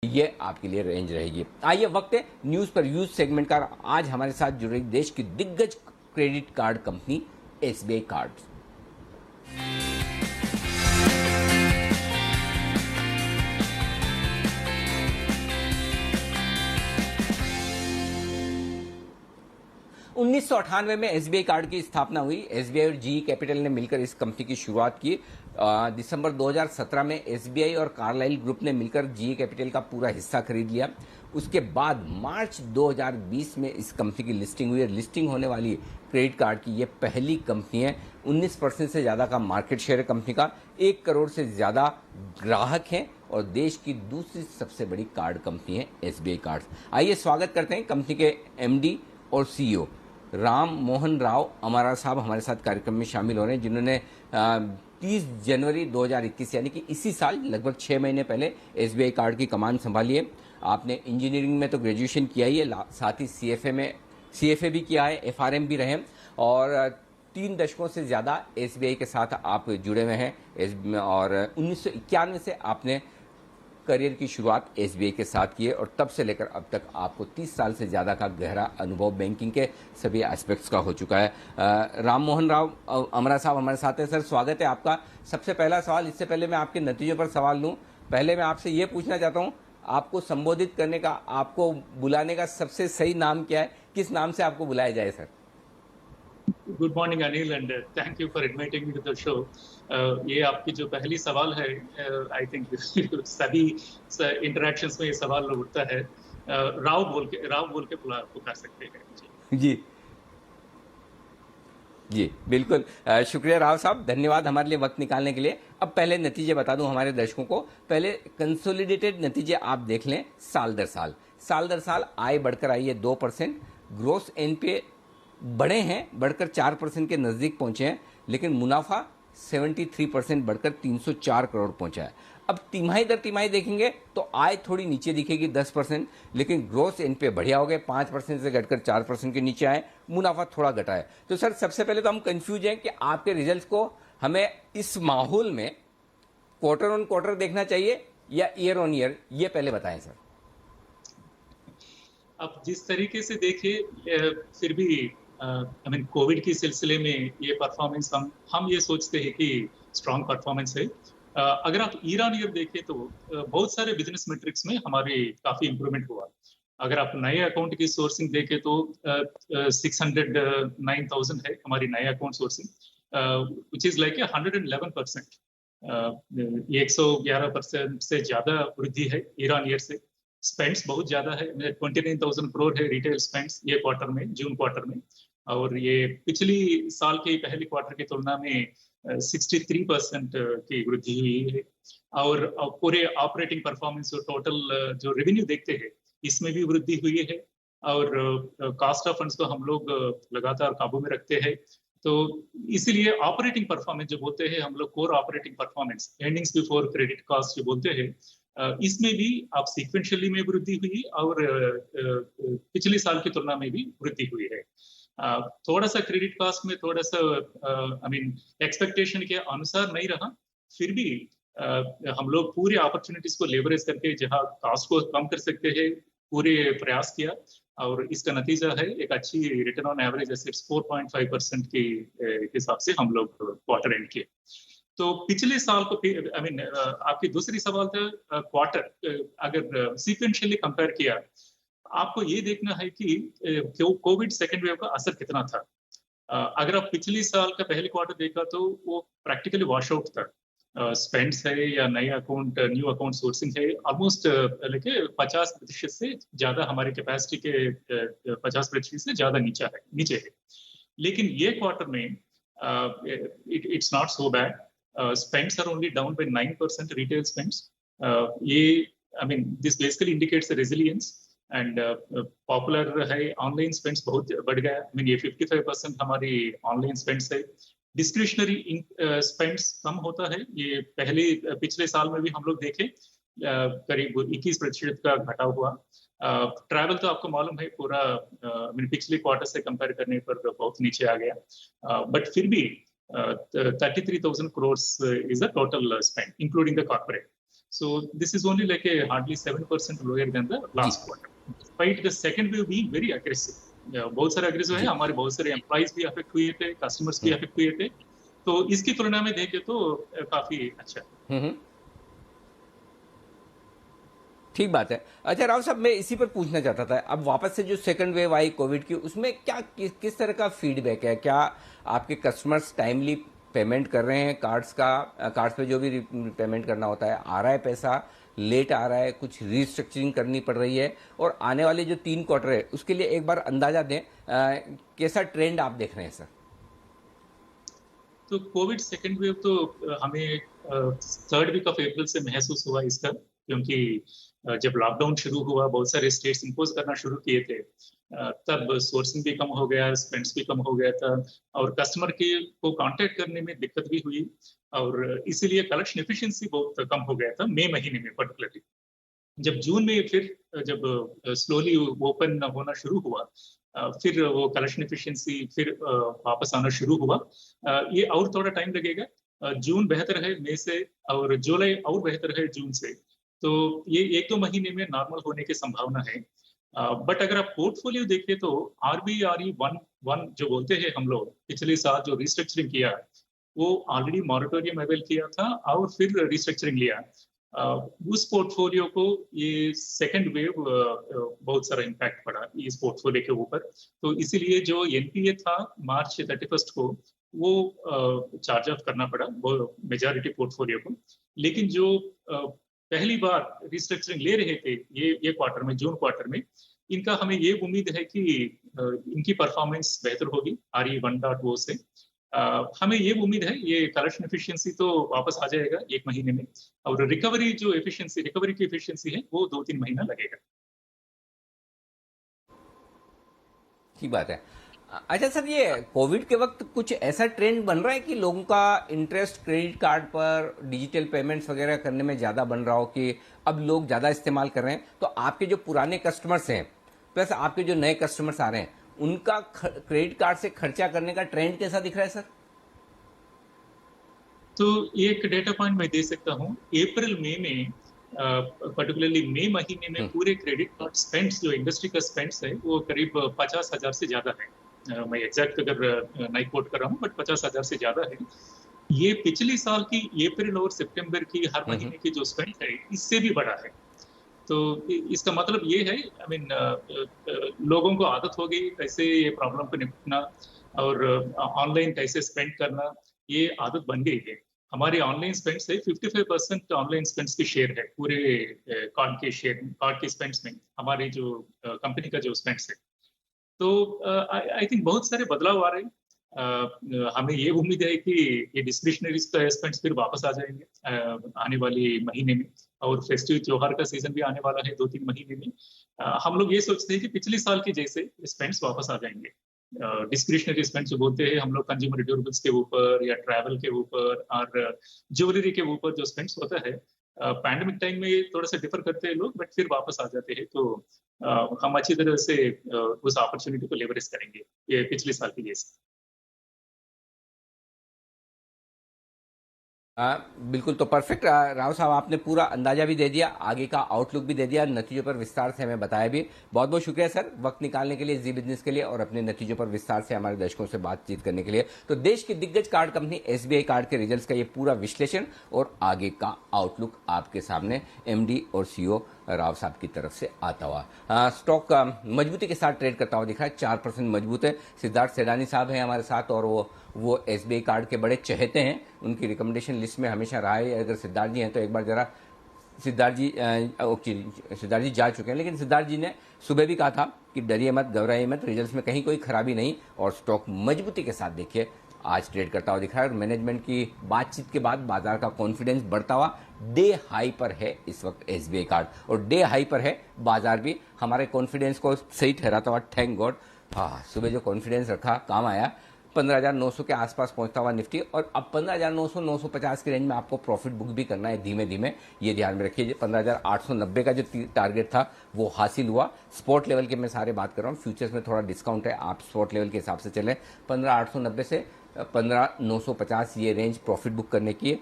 ये आपके लिए रेंज रहेगी। आइए वक्त है न्यूज़ पर यूज सेगमेंट का। आज हमारे साथ जुड़ रही देश की दिग्गज credit card company SBI card. 1998 में एसबीआई कार्ड की स्थापना हुई। एसबीआई और जीई कैपिटल ने मिलकर इस कंपनी की शुरुआत की। दिसंबर 2017 में एसबीआई और कार्लाइल ग्रुप ने मिलकर जीई कैपिटल का पूरा हिस्सा खरीद लिया। उसके बाद मार्च 2020 में इस कंपनी की लिस्टिंग हुई। लिस्टिंग होने वाली क्रेडिट कार्ड की ये पहली कंपनी है। 19% से ज़्यादा का मार्केट शेयर है कंपनी का। 1 करोड़ से ज़्यादा ग्राहक हैं और देश की दूसरी सबसे बड़ी कार्ड कंपनी है एसबीआई कार्ड। आइए स्वागत करते हैं कंपनी के एमडी और सीईओ राम मोहन राव अमरा साहब हमारे साथ कार्यक्रम में शामिल हो रहे हैं, जिन्होंने 30 जनवरी 2021 यानी कि इसी साल लगभग 6 महीने पहले एसबीआई कार्ड की कमान संभाली है। आपने इंजीनियरिंग में तो ग्रेजुएशन किया ही है, साथ ही सीएफए भी किया है, एफआरएम भी रहे और 3 दशकों से ज़्यादा एसबीआई के साथ आप जुड़े हुए हैं। और 1991 से आपने करियर की शुरुआत एसबीआई के साथ की है और तब से लेकर अब तक आपको 30 साल से ज़्यादा का गहरा अनुभव बैंकिंग के सभी एस्पेक्ट्स का हो चुका है। राम मोहन राव अमरा साहब हमारे साथ हैं। सर, स्वागत है आपका। सबसे पहला सवाल, इससे पहले मैं आपके नतीजों पर सवाल लूँ, पहले मैं आपसे ये पूछना चाहता हूँ, आपको संबोधित करने का, आपको बुलाने का सबसे सही नाम क्या है? किस नाम से आपको बुलाया जाए sir? Good morning Anil and thank you for inviting me to the show. ये आपकी जो पहली सवाल है, आई थिंक सभी इंटरेक्शंस में ये सवाल उठता है। राव बोल के पुकार सकते हैं जी जी बिल्कुल। शुक्रिया राव साहब, धन्यवाद हमारे लिए वक्त निकालने के लिए। अब पहले नतीजे बता दूं हमारे दर्शकों को। पहले कंसोलिडेटेड नतीजे आप देख लें साल दर साल आय बढ़कर आई है 2%, ग्रोस एनपीए बढ़े हैं, बढ़कर 4% के नज़दीक पहुंचे हैं, लेकिन मुनाफा 73% बढ़कर 304 करोड़ पहुंचा है। अब तिमाही दर तिमाही देखेंगे तो आय थोड़ी नीचे दिखेगी 10%, लेकिन ग्रोस एनपीए बढ़िया हो गए, 5% से घटकर 4% के नीचे आए, मुनाफा थोड़ा घटा है। तो सर, सबसे पहले तो हम कंफ्यूज हैं कि आपके रिजल्ट्स को हमें इस माहौल में क्वार्टर ऑन क्वार्टर देखना चाहिए या ईयर ऑन ईयर, ये पहले बताएं सर। अब जिस तरीके से देखें, फिर भी आई मीन कोविड के सिलसिले में ये परफॉर्मेंस हम ये सोचते हैं कि स्ट्रांग परफॉर्मेंस है। अगर आप ईयर ऑन ईयर देखें तो बहुत सारे बिजनेस मेट्रिक्स में हमारे काफी इंप्रूवमेंट हुआ। अगर आप नए अकाउंट की सोर्सिंग देखें तो 609,000 है हमारी नए account sourcing, which is like 111%। 111% से ज्यादा वृद्धि है ईयर ऑन ईयर से। स्पेंड्स बहुत ज्यादा है, 29,000 करोड़ है रिटेल स्पेंड्स ये क्वार्टर में, जून क्वार्टर में। और ये पिछली साल के पहले क्वार्टर की तुलना में 63% की वृद्धि हुई है। और पूरे ऑपरेटिंग परफॉर्मेंस और टोटल जो रेवेन्यू देखते हैं इसमें भी वृद्धि हुई है। और कॉस्ट ऑफ फंड्स को हम लोग लगातार काबू में रखते हैं। तो इसीलिए ऑपरेटिंग परफॉर्मेंस जो बोलते हैं हम लोग, core operating performance, earnings before credit cost जो बोलते हैं, इसमें भी आप सीक्वेंशियली में वृद्धि हुई और पिछले साल की तुलना में भी वृद्धि हुई है। थोड़ा सा क्रेडिट कॉस्ट में थोड़ा सा आई मीन एक्सपेक्टेशन के अनुसार नहीं रहा, फिर भी हम लोग पूरे अपॉर्चुनिटीज को लेवरेज करके जहां कॉस्ट को कम कर सकते हैं पूरे प्रयास किया और इसका नतीजा है एक अच्छी रिटर्न ऑन एवरेज एसेट्स 4.5% के हिसाब से हम लोग क्वार्टर एंड किए। तो पिछले साल को आई मीन आपकी दूसरी सवाल था क्वार्टर, अगर सीक्वेंशियली कंपेयर किया, आपको ये देखना है कि कोविड सेकेंड वेव का असर कितना था। अगर आप पिछले साल का पहले क्वार्टर देखा तो वो प्रैक्टिकली वॉश आउट था। स्पेंड्स है या नए अकाउंट, न्यू अकाउंट सोर्सिंग है, ऑलमोस्ट लेके 50% से ज्यादा हमारी कैपेसिटी के 50% से ज्यादा नीचे है। लेकिन ये क्वार्टर में it's not so bad. spends are only down by 9% retail spends. I mean, this basically indicates the resilience and popular है ऑनलाइन स्पेंड्स बहुत बढ़ गया। I mean, ये 55% हमारी ऑनलाइन स्पेंड्स है। डिस्क्रिशनरी स्पेंड्स कम होता है, ये पिछले साल में भी हम लोग देखे करीब 21% का घटा हुआ। ट्रैवल तो आपको मालूम है पूरा पिछले क्वार्टर से कंपेयर करने पर बहुत नीचे आ गया, बट फिर भी 33,000 crores is the total spend, including the corporate. So this is only like a hardly 7% lower than the last quarter. Despite the second wave being very aggressive. बहुत सारे अग्रेसिव है, हमारे बहुत सारे एम्प्लॉइज भी अफेक्ट हुए थे, कस्टमर्स भी अफेक्ट हुए थे, तो इसकी तुलना में देखें तो काफी अच्छा है। ठीक बात है। अच्छा राव साहब, मैं इसी पर पूछना चाहता था, अब वापस से जो सेकंड वेव आई कोविड की, उसमें क्या किस तरह का फीडबैक है? क्या आपके कस्टमर्स टाइमली पेमेंट कर रहे हैं? कार्ड्स पे जो भी पेमेंट करना होता है, आ रहा है पैसा, लेट आ रहा है, कुछ रीस्ट्रक्चरिंग करनी पड़ रही है? और आने वाले जो 3 क्वार्टर है उसके लिए एक बार अंदाजा दें, कैसा ट्रेंड आप देख रहे हैं सर? तो कोविड सेकेंड वेव तो हमें 3rd वीक ऑफ अप्रैल से महसूस हुआ इसका, क्योंकि जब लॉकडाउन शुरू हुआ, बहुत सारे स्टेट्स इंपोज करना शुरू किए थे, तब सोर्सिंग भी कम हो गया, स्पेंड्स भी कम हो गया था, और कस्टमर के को कांटेक्ट करने में दिक्कत भी हुई, और इसीलिए कलेक्शन एफिशिएंसी बहुत कम हो गया था मई महीने में पर्टिकुलरली। जब जून में फिर जब स्लोली ओपन होना शुरू हुआ, फिर वो कलेक्शन एफिशिएंसी फिर वापस आना शुरू हुआ। ये और थोड़ा टाइम लगेगा। जून बेहतर है मई से, और जुलाई और बेहतर है जून से, तो ये 1-2 महीने में नॉर्मल होने की संभावना है। बट अगर आप पोर्टफोलियो देखें तो आरबीआरई वन जो बोलते हैं हम लोग, पिछले साल जो रिस्ट्रक्चरिंग किया, वो ऑलरेडी मॉरेटोरियम अवेल किया था और फिर रिस्ट्रक्चरिंग लिया। उस पोर्टफोलियो को ये सेकंड वेव बहुत सारा इम्पैक्ट पड़ा इस पोर्टफोलियो के ऊपर, तो इसीलिए जो एनपीए था मार्च 31 को, वो चार्ज ऑफ करना पड़ा मेजॉरिटी पोर्टफोलियो को। लेकिन जो पहली बार रिस्ट्रक्चरिंग ले रहे थे ये क्वार्टर में, जून क्वार्टर में, इनका हमें ये उम्मीद है कि इनकी परफॉर्मेंस बेहतर होगी आरई 1.0 से। हमें ये उम्मीद है ये कलेक्शन एफिशिएंसी तो वापस आ जाएगा 1 महीने में, और रिकवरी की एफिशिएंसी है वो 2-3 महीना लगेगा। ठीक बात है। अच्छा सर, ये कोविड के वक्त कुछ ऐसा ट्रेंड बन रहा है कि लोगों का इंटरेस्ट क्रेडिट कार्ड पर डिजिटल पेमेंट्स वगैरह करने में ज़्यादा बन रहा हो, कि अब लोग ज़्यादा इस्तेमाल कर रहे हैं? तो आपके जो पुराने कस्टमर्स हैं प्लस आपके जो नए कस्टमर्स आ रहे हैं, उनका क्रेडिट कार्ड से खर्चा करने का ट्रेंड कैसा दिख रहा है सर? तो एक डेटा पॉइंट मैं दे सकता हूँ। अप्रैल मई में, पर्टिकुलरली मई महीने में पूरे क्रेडिट कार्ड स्पेंड्स, जो इंडस्ट्री का स्पेंड्स है, वो करीब 50,000 से ज्यादा है। मैं एग्जैक्ट अगर नहीं कोट कर रहा हूँ, बट 50,000 से ज्यादा है। ये पिछले साल की अप्रैल और सितंबर की हर महीने की जो स्पेंड है, इससे भी बड़ा है। तो इसका मतलब ये है, आई मीन लोगों को आदत हो गई कैसे ये प्रॉब्लम को निपटना, और ऑनलाइन कैसे स्पेंड करना, ये आदत बन गई है। हमारे ऑनलाइन स्पेंड से 55% ऑनलाइन स्पेंड्स की शेयर है पूरे कार्ड के स्पेंड्स में, हमारे जो कंपनी का जो स्पेंड्स है। तो आई थिंक बहुत सारे बदलाव आ रहे हैं। हमें ये उम्मीद है कि ये डिस्क्रिशनरी स्पेंड्स फिर वापस आ जाएंगे आने वाले महीने में, और फेस्टिव त्योहार का सीजन भी आने वाला है 2-3 महीने में। हम लोग ये सोचते हैं कि पिछले साल के जैसे स्पेंड्स वापस आ जाएंगे। डिस्क्रिशनरी स्पेंड जो बोलते हैं हम लोग, कंज्यूमर ड्यूरेबल्स के ऊपर या ट्रैवल के ऊपर और ज्वेलरी के ऊपर जो स्पेंड्स होता है, पैंडेमिक टाइम में थोड़ा सा डिफर करते हैं लोग, बट फिर वापस आ जाते हैं। तो हम अच्छी तरह से उस अपॉर्चुनिटी को लेवरेज करेंगे ये पिछले साल की जैसे। बिल्कुल, तो परफेक्ट राव साहब, आपने पूरा अंदाजा भी दे दिया, आगे का आउटलुक भी दे दिया, नतीजों पर विस्तार से हमें बताया भी। बहुत बहुत शुक्रिया सर, वक्त निकालने के लिए जी बिजनेस के लिए, और अपने नतीजों पर विस्तार से हमारे दर्शकों से बातचीत करने के लिए। तो देश की दिग्गज कार्ड कंपनी एसबीआई कार्ड के रिजल्ट्स का ये पूरा विश्लेषण और आगे का आउटलुक आपके सामने एमडी और सीईओ राव साहब की तरफ से आता हुआ। स्टॉक मजबूती के साथ ट्रेड करता हुआ दिखा है, 4% मजबूत है। सिद्धार्थ सेडानी साहब हैं हमारे साथ, और वो एसबीआई कार्ड के बड़े चहेते हैं, उनकी रिकमेंडेशन लिस्ट में हमेशा रहा है। अगर सिद्धार्थ जी हैं तो एक बार जरा सिद्धार्थ जी जा चुके हैं, लेकिन सिद्धार्थ जी ने सुबह भी कहा था कि डरिए मत, घबराइए मत, रिजल्ट्स में कहीं कोई खराबी नहीं, और स्टॉक मजबूती के साथ देखिए आज ट्रेड करता हुआ दिख रहा है। और मैनेजमेंट की बातचीत के बाद बाजार का कॉन्फिडेंस बढ़ता हुआ डे हाई पर है इस वक्त एसबीआई कार्ड, और डे हाई पर है बाजार भी हमारे कॉन्फिडेंस को सही ठहराता हुआ। थैंक गॉड, हाँ सुबह जो कॉन्फिडेंस रखा काम आया। 15,900 के आसपास पहुंचता हुआ निफ्टी, और अब 15,900 950 के रेंज में आपको प्रॉफिट बुक भी करना है धीमे धीमे, ये ध्यान में रखिए। 15,890 का जो टारगेट था वो हासिल हुआ। स्पॉट लेवल के मैं सारे बात कर रहा हूँ, फ्यूचर्स में थोड़ा डिस्काउंट है, आप स्पॉट लेवल के हिसाब से चलें। 15,890 से 15,950 ये रेंज प्रॉफिट बुक करने की है।